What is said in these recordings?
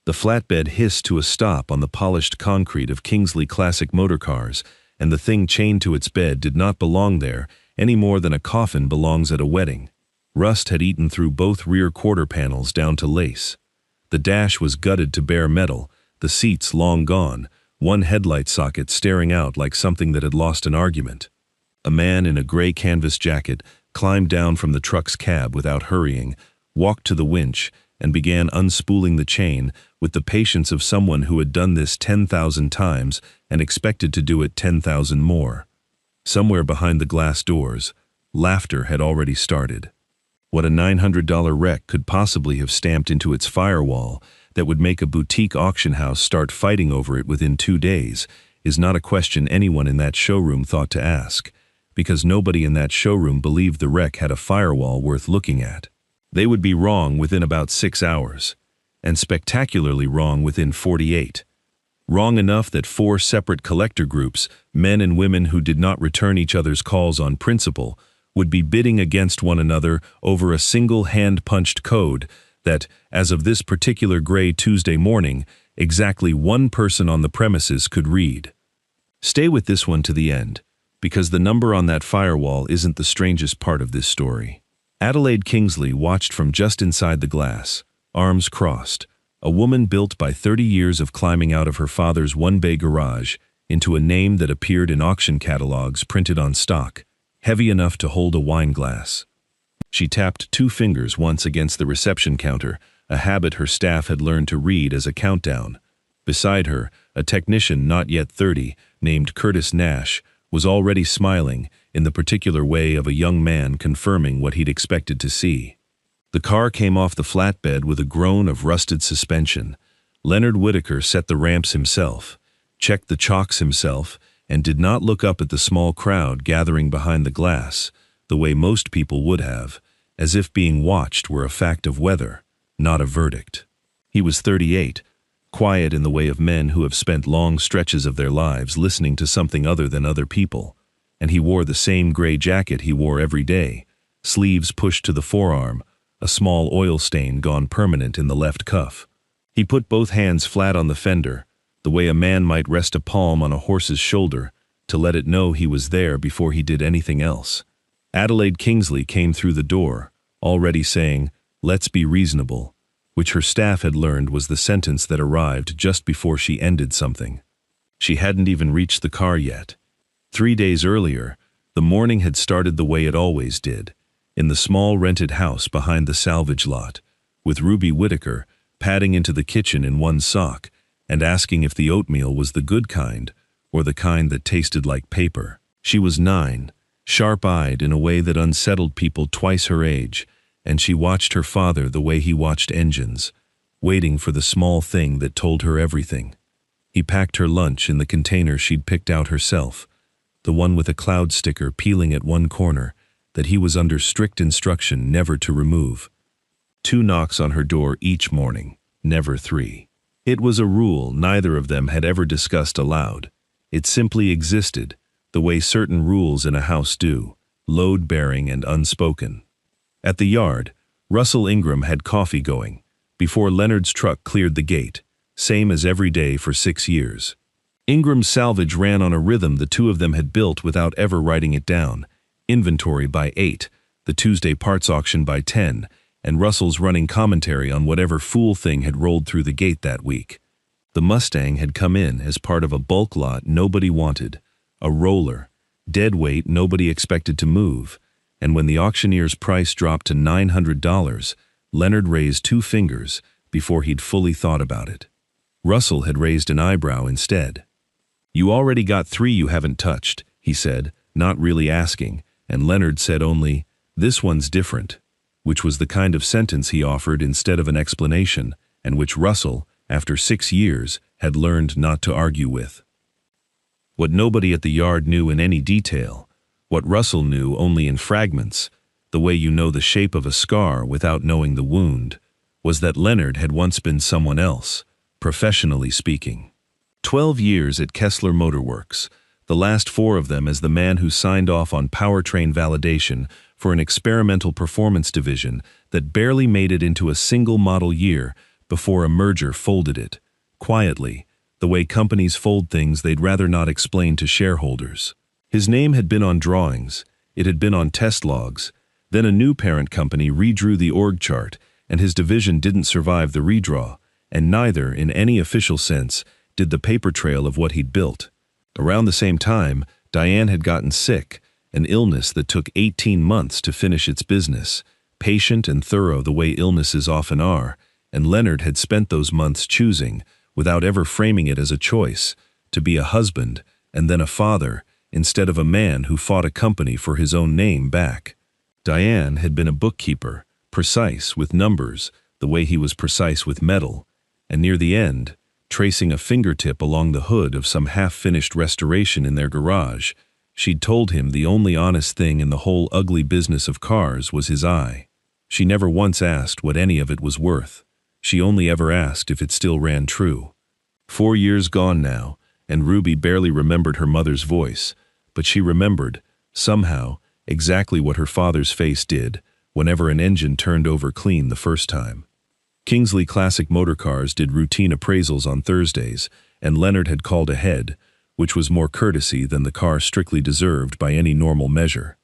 The flatbed hissed to a stop on the polished concrete of Kingsley classic motor cars, and the thing chained to its bed did not belong there any more than a coffin belongs at a wedding. Rust had eaten through both rear quarter panels down to lace. The dash was gutted to bare metal, the seats long gone, one headlight socket staring out like something that had lost an argument. A man in a gray canvas jacket climbed down from the truck's cab without hurrying, walked to the winch, and began unspooling the chain with the patience of someone who had done this 10,000 times and expected to do it 10,000 more. Somewhere behind the glass doors, laughter had already started. What a $900 wreck could possibly have stamped into its firewall that would make a boutique auction house start fighting over it within 2 days is not a question anyone in that showroom thought to ask, because nobody in that showroom believed the wreck had a firewall worth looking at. They would be wrong within about 6 hours, and spectacularly wrong within 48. Wrong enough that 4 separate collector groups, men and women who did not return each other's calls on principle, would be bidding against one another over a single hand-punched code that, as of this particular gray Tuesday morning, exactly one person on the premises could read. Stay with this one to the end, because the number on that firewall isn't the strangest part of this story. Adelaide Kingsley watched from just inside the glass, arms crossed, a woman built by 30 years of climbing out of her father's one-bay garage into a name that appeared in auction catalogs printed on stock, heavy enough to hold a wine glass. She tapped 2 fingers once against the reception counter, a habit her staff had learned to read as a countdown. Beside her, a technician not yet 30, named Curtis Nash, was already smiling in the particular way of a young man confirming what he'd expected to see. The car came off the flatbed with a groan of rusted suspension. Leonard Whitaker set the ramps himself, checked the chocks himself, and did not look up at the small crowd gathering behind the glass, the way most people would have, as if being watched were a fact of weather, not a verdict. He was 38, quiet in the way of men who have spent long stretches of their lives listening to something other than other people, and he wore the same gray jacket he wore every day, sleeves pushed to the forearm, a small oil stain gone permanent in the left cuff. He put both hands flat on the fender, the way a man might rest a palm on a horse's shoulder, to let it know he was there before he did anything else. Adelaide Kingsley came through the door, already saying, "Let's be reasonable," which her staff had learned was the sentence that arrived just before she ended something. She hadn't even reached the car yet. 3 days earlier, the morning had started the way it always did, in the small rented house behind the salvage lot, with Ruby Whitaker padding into the kitchen in one sock and asking if the oatmeal was the good kind or the kind that tasted like paper. She was 9, sharp-eyed in a way that unsettled people twice her age, and she watched her father the way he watched engines, waiting for the small thing that told her everything. He packed her lunch in the container she'd picked out herself, the one with a cloud sticker peeling at one corner that he was under strict instruction never to remove. 2 knocks on her door each morning, never 3. It was a rule neither of them had ever discussed aloud. It simply existed, the way certain rules in a house do, load-bearing and unspoken. At the yard, Russell Ingram had coffee going, before Leonard's truck cleared the gate, same as every day for 6 years. Ingram's salvage ran on a rhythm the 2 of them had built without ever writing it down, inventory by 8, the Tuesday parts auction by 10, and Russell's running commentary on whatever fool thing had rolled through the gate that week. The Mustang had come in as part of a bulk lot nobody wanted, a roller, dead weight nobody expected to move, and when the auctioneer's price dropped to $900, Leonard raised 2 fingers before he'd fully thought about it. Russell had raised an eyebrow instead. "You already got 3 you haven't touched," he said, not really asking, and Leonard said only, "This one's different," which was the kind of sentence he offered instead of an explanation, and which Russell, after 6 years, had learned not to argue with. What nobody at the yard knew in any detail, what Russell knew only in fragments, the way you know the shape of a scar without knowing the wound, was that Leonard had once been someone else, professionally speaking. 12 years at Kessler Motor Works, the last 4 of them as the man who signed off on powertrain validation for an experimental performance division that barely made it into a single model year before a merger folded it, quietly, the way companies fold things they'd rather not explain to shareholders. His name had been on drawings, it had been on test logs, then a new parent company redrew the org chart, and his division didn't survive the redraw, and neither, in any official sense, did the paper trail of what he'd built. Around the same time, Diane had gotten sick, an illness that took 18 months to finish its business, patient and thorough the way illnesses often are, and Leonard had spent those months choosing, without ever framing it as a choice, to be a husband and then a father, instead of a man who fought a company for his own name back. Diane had been a bookkeeper, precise with numbers, the way he was precise with metal, and near the end, tracing a fingertip along the hood of some half-finished restoration in their garage, she'd told him the only honest thing in the whole ugly business of cars was his eye. She never once asked what any of it was worth. She only ever asked if it still ran true. 4 years gone now, and Ruby barely remembered her mother's voice, but she remembered, somehow, exactly what her father's face did whenever an engine turned over clean the first time. Kingsley Classic Motorcars did routine appraisals on Thursdays, and Leonard had called ahead, which was more courtesy than the car strictly deserved by any normal measure.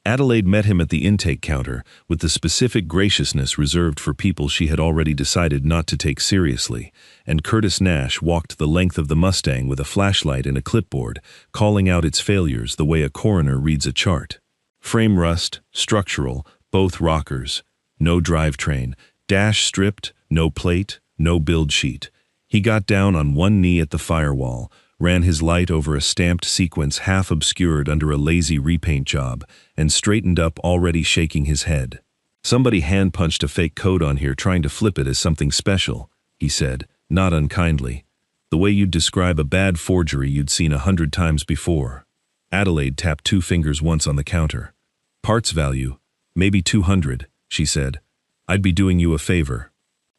Adelaide met him at the intake counter with the specific graciousness reserved for people she had already decided not to take seriously, and Curtis Nash walked the length of the Mustang with a flashlight and a clipboard, calling out its failures the way a coroner reads a chart. Frame rust, structural, both rockers, no drivetrain, dash stripped, no plate, no build sheet. He got down on one knee at the firewall, ran his light over a stamped sequence half obscured under a lazy repaint job, and straightened up, already shaking his head. "Somebody hand-punched a fake code on here trying to flip it as something special," he said, not unkindly, "the way you'd describe a bad forgery you'd seen 100 times before." Adelaide tapped 2 fingers once on the counter. "Parts value, maybe 200, she said. "I'd be doing you a favor."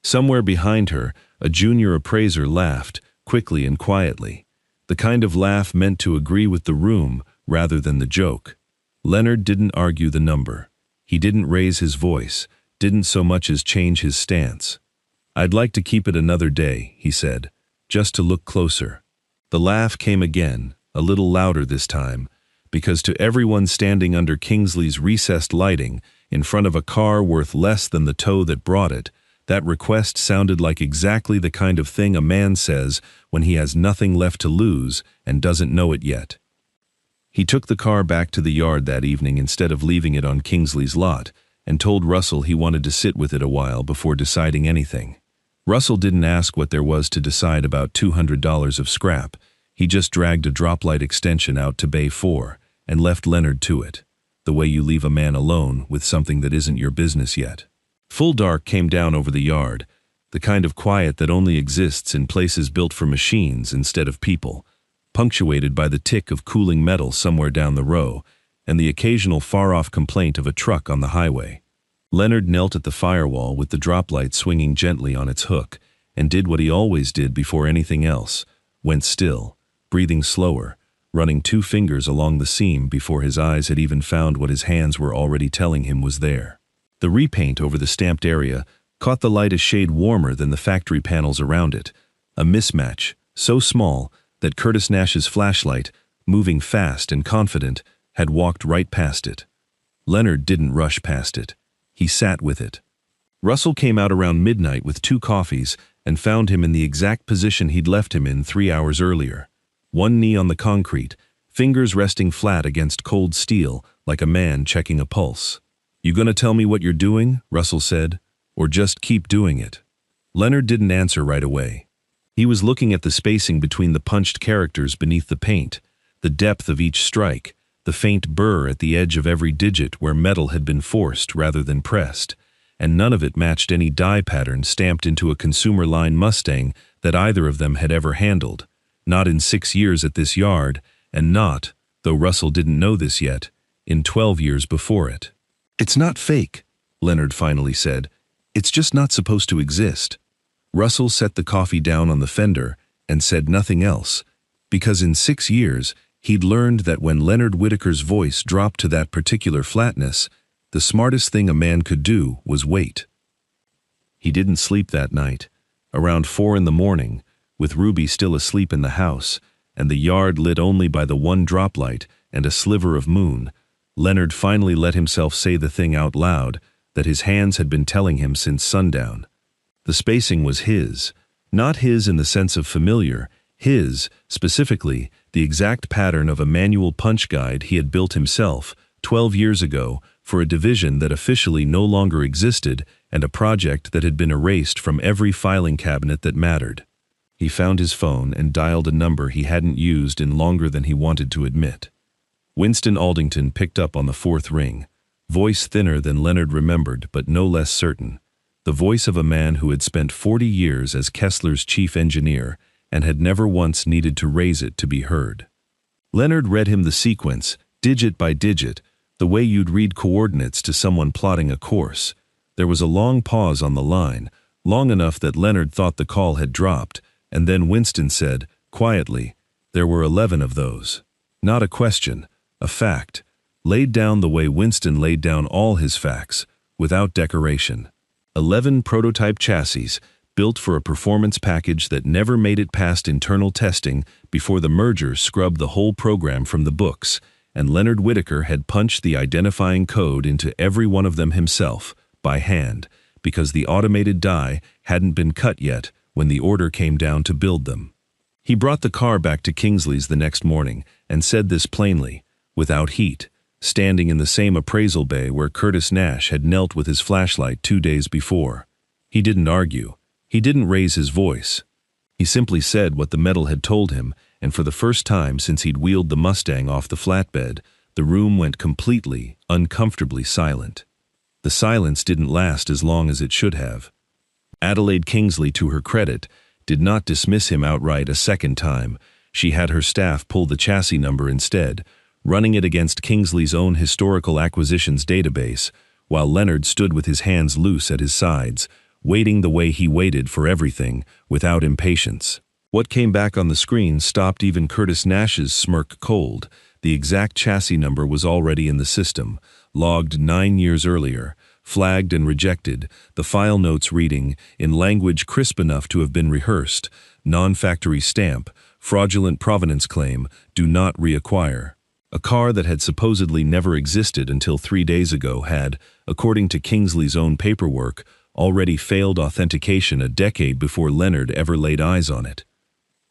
Somewhere behind her, a junior appraiser laughed, quickly and quietly. The kind of laugh meant to agree with the room rather than the joke. Leonard didn't argue the number. He didn't raise his voice, didn't so much as change his stance. "I'd like to keep it another day," he said, "just to look closer." The laugh came again, a little louder this time, because to everyone standing under Kingsley's recessed lighting, in front of a car worth less than the tow that brought it, that request sounded like exactly the kind of thing a man says when he has nothing left to lose and doesn't know it yet. He took the car back to the yard that evening instead of leaving it on Kingsley's lot, and told Russell he wanted to sit with it a while before deciding anything. Russell didn't ask what there was to decide about $200 of scrap. He just dragged a droplight extension out to Bay 4 and left Leonard to it, the way you leave a man alone with something that isn't your business yet. Full dark came down over the yard, the kind of quiet that only exists in places built for machines instead of people, punctuated by the tick of cooling metal somewhere down the row, and the occasional far-off complaint of a truck on the highway. Leonard knelt at the firewall with the droplight swinging gently on its hook, and did what he always did before anything else, went still, breathing slower, running 2 fingers along the seam before his eyes had even found what his hands were already telling him was there. The repaint over the stamped area caught the light a shade warmer than the factory panels around it, a mismatch so small that Curtis Nash's flashlight, moving fast and confident, had walked right past it. Leonard didn't rush past it. He sat with it. Russell came out around midnight with 2 coffees and found him in the exact position he'd left him in 3 hours earlier. One knee on the concrete, fingers resting flat against cold steel like a man checking a pulse. "You gonna tell me what you're doing?" Russell said. "Or just keep doing it?" Leonard didn't answer right away. He was looking at the spacing between the punched characters beneath the paint, the depth of each strike, the faint burr at the edge of every digit where metal had been forced rather than pressed, and none of it matched any die pattern stamped into a consumer line Mustang that either of them had ever handled, not in 6 years at this yard, and not, though Russell didn't know this yet, in 12 years before it. "It's not fake," Leonard finally said. "It's just not supposed to exist." Russell set the coffee down on the fender and said nothing else, because in 6 years he'd learned that when Leonard Whitaker's voice dropped to that particular flatness, the smartest thing a man could do was wait. He didn't sleep that night, Around 4 in the morning, with Ruby still asleep in the house, and the yard lit only by the one droplight and a sliver of moon, Leonard finally let himself say the thing out loud that his hands had been telling him since sundown. The spacing was his, not his in the sense of familiar, his, specifically, the exact pattern of a manual punch guide he had built himself 12 years ago for a division that officially no longer existed and a project that had been erased from every filing cabinet that mattered. He found his phone and dialed a number he hadn't used in longer than he wanted to admit. Winston Aldington picked up on the fourth ring, voice thinner than Leonard remembered but no less certain, the voice of a man who had spent 40 years as Kessler's chief engineer and had never once needed to raise it to be heard. Leonard read him the sequence, digit by digit, the way you'd read coordinates to someone plotting a course. There was a long pause on the line, long enough that Leonard thought the call had dropped, and then Winston said, quietly, there were 11 of those. Not a question, a fact, laid down the way Winston laid down all his facts, without decoration. 11 prototype chassis, built for a performance package that never made it past internal testing before the merger scrubbed the whole program from the books, and Leonard Whitaker had punched the identifying code into every one of them himself, by hand, because the automated die hadn't been cut yet when the order came down to build them. He brought the car back to Kingsley's the next morning and said this plainly, without heat, standing in the same appraisal bay where Curtis Nash had knelt with his flashlight 2 days before. He didn't argue. He didn't raise his voice. He simply said what the metal had told him, and for the first time since he'd wheeled the Mustang off the flatbed, the room went completely, uncomfortably silent. The silence didn't last as long as it should have. Adelaide Kingsley, to her credit, did not dismiss him outright a second time. She had her staff pull the chassis number instead, running it against Kingsley's own historical acquisitions database, while Leonard stood with his hands loose at his sides, waiting the way he waited for everything, without impatience. What came back on the screen stopped even Curtis Nash's smirk cold. The exact chassis number was already in the system, logged 9 years earlier, flagged and rejected, the file notes reading, in language crisp enough to have been rehearsed, non-factory stamp, fraudulent provenance claim, do not reacquire. A car that had supposedly never existed until 3 days ago had, according to Kingsley's own paperwork, already failed authentication a decade before Leonard ever laid eyes on it.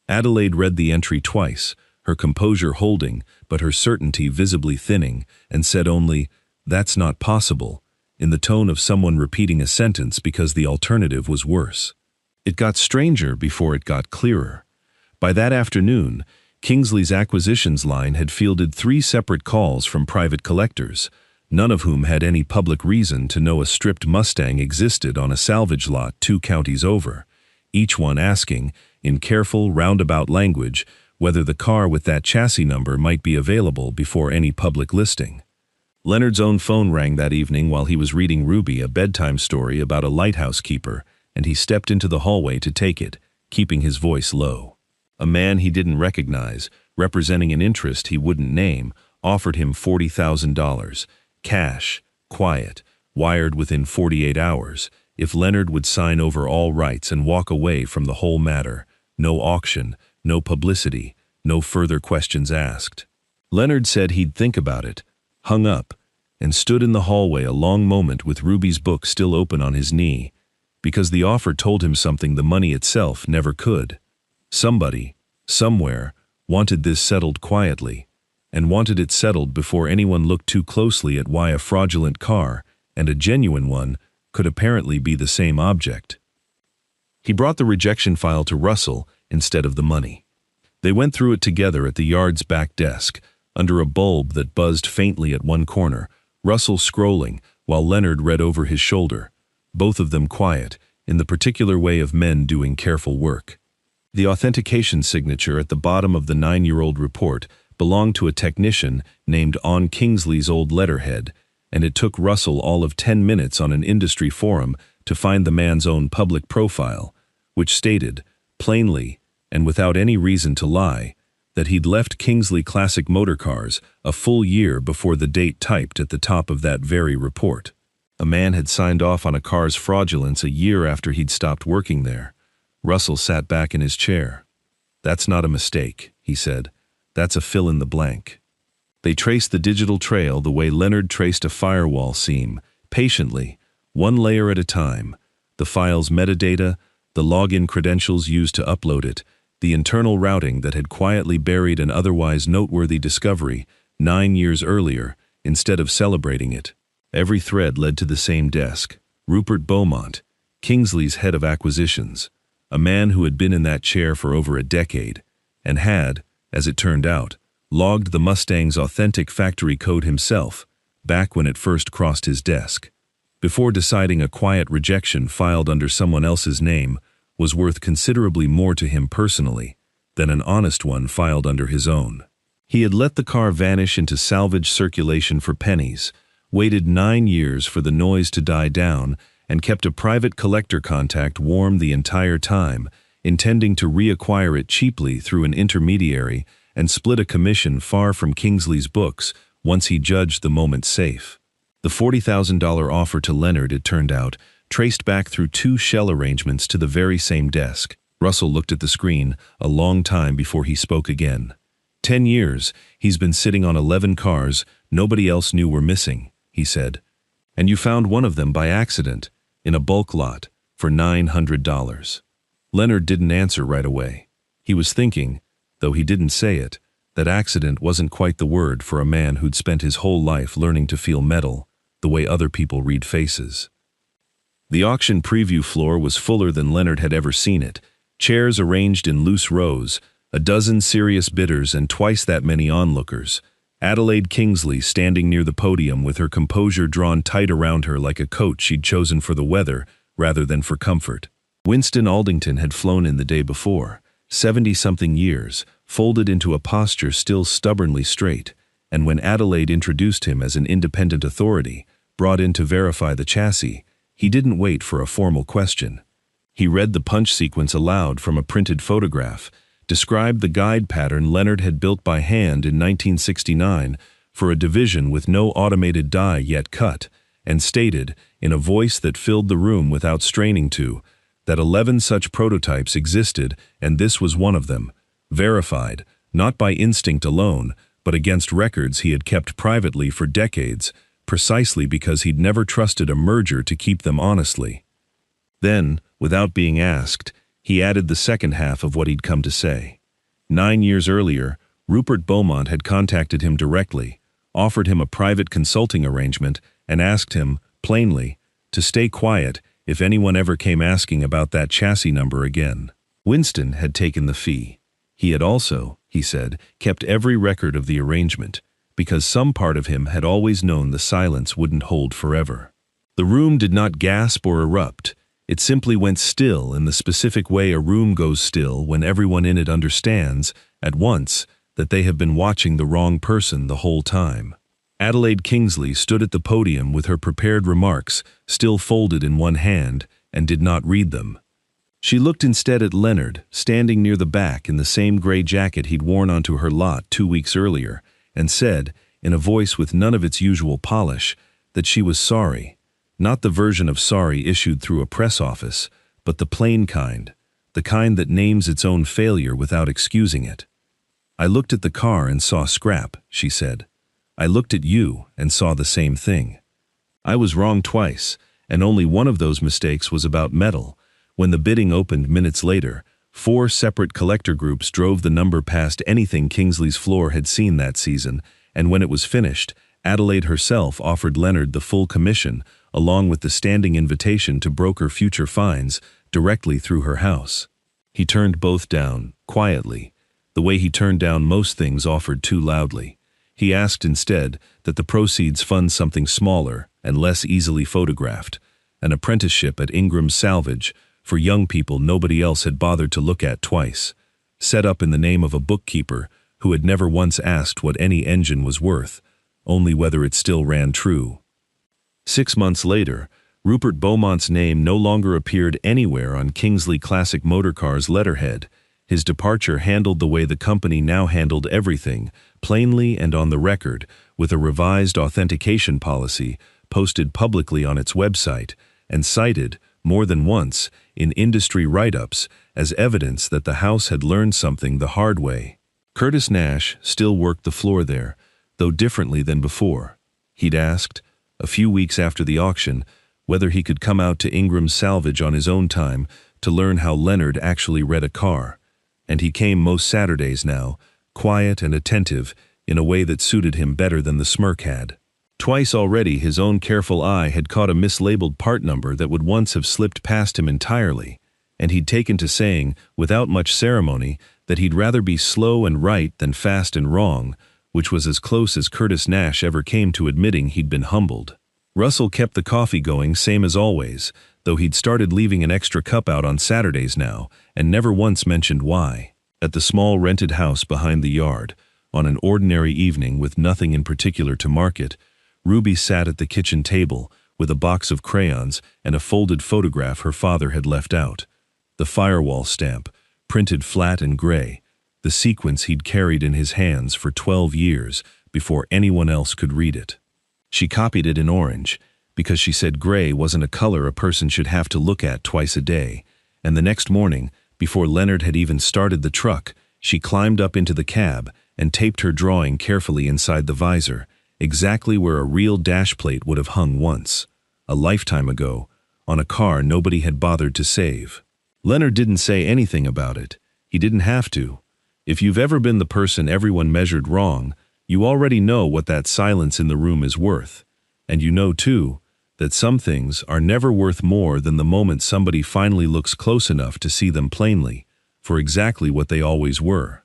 Adelaide read the entry twice, her composure holding, but her certainty visibly thinning, and said only, "That's not possible," in the tone of someone repeating a sentence because the alternative was worse. It got stranger before it got clearer. By that afternoon, Kingsley's acquisitions line had fielded 3 separate calls from private collectors, none of whom had any public reason to know a stripped Mustang existed on a salvage lot 2 counties over, each one asking, in careful, roundabout language, whether the car with that chassis number might be available before any public listing. Leonard's own phone rang that evening while he was reading Ruby a bedtime story about a lighthouse keeper, and he stepped into the hallway to take it, keeping his voice low. A man he didn't recognize, representing an interest he wouldn't name, offered him $40,000, cash, quiet, wired within 48 hours, if Leonard would sign over all rights and walk away from the whole matter, no auction, no publicity, no further questions asked. Leonard said he'd think about it, hung up, and stood in the hallway a long moment with Ruby's book still open on his knee, because the offer told him something the money itself never could. Somebody, somewhere, wanted this settled quietly, and wanted it settled before anyone looked too closely at why a fraudulent car, and a genuine one, could apparently be the same object. He brought the rejection file to Russell instead of the money. They went through it together at the yard's back desk, under a bulb that buzzed faintly at one corner, Russell scrolling while Leonard read over his shoulder, both of them quiet, in the particular way of men doing careful work. The authentication signature at the bottom of the 9-year-old report belonged to a technician named on Kingsley's old letterhead, and it took Russell all of 10 minutes on an industry forum to find the man's own public profile, which stated, plainly, and without any reason to lie, that he'd left Kingsley Classic Motor Cars a full year before the date typed at the top of that very report. A man had signed off on a car's fraudulence a year after he'd stopped working there. Russell sat back in his chair. "That's not a mistake," he said. "That's a fill in the blank." They traced the digital trail the way Leonard traced a firewall seam, patiently, one layer at a time. The file's metadata, the login credentials used to upload it, the internal routing that had quietly buried an otherwise noteworthy discovery 9 years earlier instead of celebrating it. Every thread led to the same desk. Rupert Beaumont, Kingsley's head of acquisitions, a man who had been in that chair for over a decade, and had, as it turned out, logged the Mustang's authentic factory code himself, back when it first crossed his desk. Before deciding a quiet rejection filed under someone else's name was worth considerably more to him personally than an honest one filed under his own. He had let the car vanish into salvage circulation for pennies, waited 9 years for the noise to die down, and kept a private collector contact warm the entire time, intending to reacquire it cheaply through an intermediary and split a commission far from Kingsley's books once he judged the moment safe. The $40,000 offer to Leonard, it turned out, traced back through 2 shell arrangements to the very same desk. Russell looked at the screen a long time before he spoke again. 10 years, he's been sitting on 11 cars nobody else knew were missing, he said. And you found one of them by accident, in a bulk lot, for $900. Leonard didn't answer right away. He was thinking, though he didn't say it, that accident wasn't quite the word for a man who'd spent his whole life learning to feel metal, the way other people read faces. The auction preview floor was fuller than Leonard had ever seen it, chairs arranged in loose rows, a dozen serious bidders and twice that many onlookers. Adelaide Kingsley standing near the podium with her composure drawn tight around her like a coat she'd chosen for the weather rather than for comfort. Winston Aldington had flown in the day before, 70-something years, folded into a posture still stubbornly straight, and when Adelaide introduced him as an independent authority, brought in to verify the chassis, he didn't wait for a formal question. He read the punch sequence aloud from a printed photograph, described the guide pattern Leonard had built by hand in 1969 for a division with no automated die yet cut, and stated, in a voice that filled the room without straining to, that 11 such prototypes existed and this was one of them, verified, not by instinct alone, but against records he had kept privately for decades, precisely because he'd never trusted a merger to keep them honestly. Then, without being asked, he added the second half of what he'd come to say. 9 years earlier, Rupert Beaumont had contacted him directly, offered him a private consulting arrangement, and asked him, plainly, to stay quiet if anyone ever came asking about that chassis number again. Winston had taken the fee. He had also, he said, kept every record of the arrangement, because some part of him had always known the silence wouldn't hold forever. The room did not gasp or erupt. It simply went still in the specific way a room goes still when everyone in it understands, at once, that they have been watching the wrong person the whole time. Adelaide Kingsley stood at the podium with her prepared remarks still folded in one hand and did not read them. She looked instead at Leonard, standing near the back in the same gray jacket he'd worn onto her lot 2 weeks earlier, and said, in a voice with none of its usual polish, that she was sorry. Not the version of sorry issued through a press office, but the plain kind, the kind that names its own failure without excusing it. I looked at the car and saw scrap, she said. I looked at you and saw the same thing. I was wrong twice, and only one of those mistakes was about metal. When the bidding opened minutes later, 4 separate collector groups drove the number past anything Kingsley's floor had seen that season, and when it was finished, Adelaide herself offered Leonard the full commission, along with the standing invitation to broker future finds directly through her house. He turned both down, quietly, the way he turned down most things offered too loudly. He asked instead that the proceeds fund something smaller and less easily photographed, an apprenticeship at Ingram's Salvage for young people nobody else had bothered to look at twice, set up in the name of a bookkeeper who had never once asked what any engine was worth, only whether it still ran true. 6 months later, Rupert Beaumont's name no longer appeared anywhere on Kingsley Classic Motorcars' letterhead. His departure handled the way the company now handled everything, plainly and on the record, with a revised authentication policy posted publicly on its website and cited, more than once, in industry write-ups as evidence that the house had learned something the hard way. Curtis Nash still worked the floor there, though differently than before. He'd asked, a few weeks after the auction, whether he could come out to Ingram's salvage on his own time to learn how Leonard actually read a car. And he came most Saturdays now, quiet and attentive, in a way that suited him better than the smirk had. Twice already his own careful eye had caught a mislabeled part number that would once have slipped past him entirely, and he'd taken to saying, without much ceremony, that he'd rather be slow and right than fast and wrong, which was as close as Curtis Nash ever came to admitting he'd been humbled. Russell kept the coffee going same as always, though he'd started leaving an extra cup out on Saturdays now, and never once mentioned why. At the small rented house behind the yard, on an ordinary evening with nothing in particular to market, Ruby sat at the kitchen table with a box of crayons and a folded photograph her father had left out. The firewall stamp, printed flat and gray, the sequence he'd carried in his hands for 12 years before anyone else could read it. She copied it in orange, because she said gray wasn't a color a person should have to look at twice a day, and the next morning, before Leonard had even started the truck, she climbed up into the cab and taped her drawing carefully inside the visor, exactly where a real dash plate would have hung once, a lifetime ago, on a car nobody had bothered to save. Leonard didn't say anything about it. He didn't have to. If you've ever been the person everyone measured wrong, you already know what that silence in the room is worth. And you know, too, that some things are never worth more than the moment somebody finally looks close enough to see them plainly, for exactly what they always were.